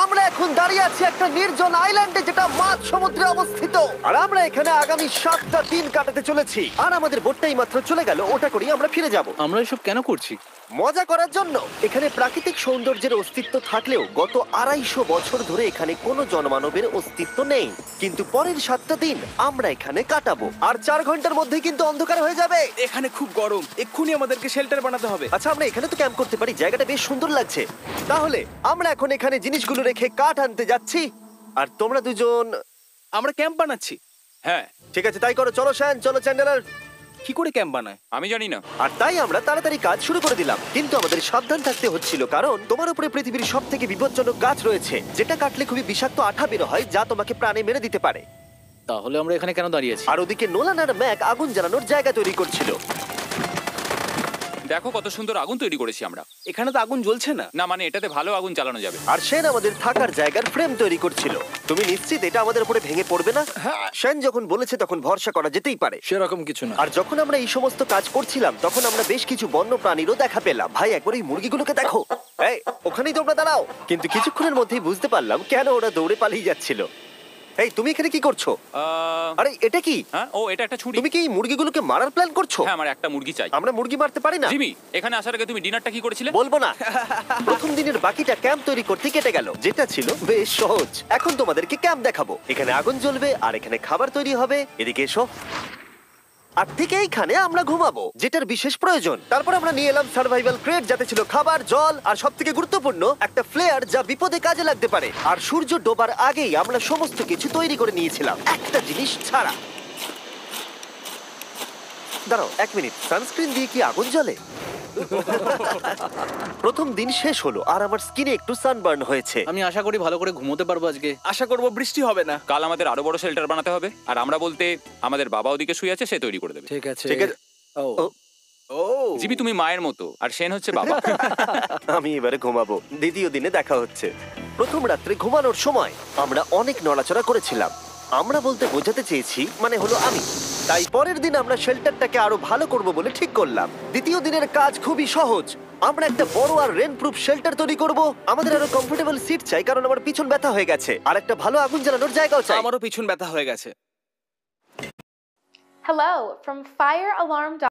আমরা এখন দাঁড়িয়ে আছি একটা নির্জন আইল্যান্ডে যেটা মাঝ সমুদ্রে অবস্থিত, আর আমরা এখানে আগামী 7টা দিন কাটাতে চলেছি। আর আমাদের বোটটাই মাত্র চলে গেল, ওটা করেই আমরা ফিরে যাব আমরা এসব কেন করছি? মজা করার জন্য। এখানে প্রাকৃতিক সৌন্দর্যের অস্তিত্ব থাকলেও গত 250 বছর ধরে এখানে কোনো জনমানবের অস্তিত্ব নেই। কিন্তু পরের 7টা দিন আমরা এখানে কাটাবো, আর 4 ঘন্টার মধ্যেই কিন্তু অন্ধকার হয়ে যাবে। এখানে খুব গরম, এক্ষুনি আমাদেরকে শেল্টার বানাতে হবে। আচ্ছা, আমরা এখানে তো ক্যাম্প করতে পারি, জায়গাটা বেশ সুন্দর লাগছে। তাহলে আমরা এখন এখানে জিনিসগুলো রেখে কাঠ আনতে যাচ্ছি, আর তোমরা দুজন। আমরা ক্যাম্প বানাচ্ছি। হ্যাঁ, ঠিক আছে, তাই করো। চলো শ্যান, চলো চ্যান্ডেলার। কি করে ক্যাম্প বানায়? আমি জানি না। আর তাই আমরা তাড়াতাড়ি কাজ শুরু করে দিলাম, কিন্তু আমাদের সাবধান থাকতে হচ্ছিল, কারণ তোমার উপরে পৃথিবীর সব থেকে বিপজ্জনক গাছ রয়েছে, যেটা কাটলে খুবই বিষাক্ত আঠা বের হয়, যা তোমাকে প্রাণে মেরে দিতে পারে। তাহলে আমরা এখানে কেন দাঁড়িয়ে আছি? আর ওদিকে নোলান আর ম্যাক আগুন জ্বালানোর জায়গা তৈরি করছিল। দেখো কত সুন্দর আগুন তৈরি করেছি আমরা। এখানে তো আগুন জ্বলছে না। না মানে এটাতে ভালো আগুন চালানো যাবে। আর সেন আমাদের থাকার জায়গার ফ্রেম তৈরি করছিল। তুমি নিশ্চিত এটা আমাদের উপরে ভেঙে পড়বে না? সেন যখন বলেছে তখন ভরসা করা যেতেই পারে। সেরকম কিছু না। আর যখন আমরা এই সমস্ত কাজ করছিলাম তখন আমরা বেশ কিছু বন্য প্রাণীরও দেখা পেলাম। ভাই, একবার এই মুরগিগুলোকে দেখো। এই, ওখানেই তোমরা দাঁড়াও। কিন্তু কিছুক্ষণের মধ্যেই বুঝতে পারলাম কেন ওরা দৌড়ে পালিয়ে যাচ্ছিল। এই, তুমি এখানে কি করছো? আরে এটা কি? হ্যাঁ, ও এটা একটা ছুরি। তুমি কি এই মুরগিগুলোকে মারার প্ল্যান করছো? হ্যাঁ, আমার একটা মুরগি চাই। আমরা মুরগি মারতে পারি না। জিমি, এখানে আসার আগে তুমি ডিনারটা কি করেছিলে? বলবো না। প্রথম দিনের বাকিটা ক্যাম্প তৈরি করতে কেটে গেল, যেটা ছিল বেশ সহজ। এখন তোমাদেরকে ক্যাম্প দেখাবো। এখানে আগুন জ্বলবে আর এখানে খাবার তৈরি হবে। এদিকে এসো। আর ঠিক এইখানে আমরা ঘুমাবো, যেটার বিশেষ প্রয়োজন। তারপর আমরা নিয়ে এলাম সার্ভাইভাল ক্রেট, যাতে ছিল খাবার, জল আর সবথেকে গুরুত্বপূর্ণ একটা ফ্লেয়ার, যা বিপদে কাজে লাগতে পারে। আর সূর্য ডোবার আগেই আমরা সমস্ত কিছু তৈরি করে নিয়েছিলাম, একটা জিনিস ছাড়া। দাঁড়াও 1 মিনিট, সানস্ক্রিন দিয়ে কি আগুন জ্বলে? প্রথম দিন শেষ হলো আর আমার স্কিনে একটু সানবার্ন হয়েছে। আমি আশা করি ভালো করে ঘুমোতে পারবো আজকে। আশা করব বৃষ্টি হবে না। কাল আমাদের আরো বড় শেল্টার বানাতে হবে, আর আমরা বলতে আমাদের বাবা ওদিকে শুয়ে আছে, সে তৈরি করে দেবে। ঠিক আছে। ঠিক আছে। ও ও জিমি, তুমি মায়ের মতো আর সেন হচ্ছে বাবা। আমি এবারে ঘুমাবো, দ্বিতীয় দিনে দেখা হচ্ছে। প্রথম রাত্রে ঘুমানোর সময় আমরা অনেক নড়াচড়া করেছিলাম। আমরা বলতে বোঝাতে চেয়েছি, মানে হলো আমি। তাই পরের দিন আমরা শেল্টারটাকে আরো ভালো করব বলে ঠিক করলাম। দ্বিতীয় দিনের কাজ খুবই সহজ। আমরা একটা বড় আর রেন প্রুফ শেল্টার তৈরি করব। আমাদের আরো কমফোর্টেবল সিট চাই, কারণ আমার পিছন ব্যথা হয়ে গেছে, আর একটা ভালো আগুন জ্বালানোর জায়গাও চাই। আমারও পিছন ব্যথা হয়ে গেছে। Hello from Fire Alarm.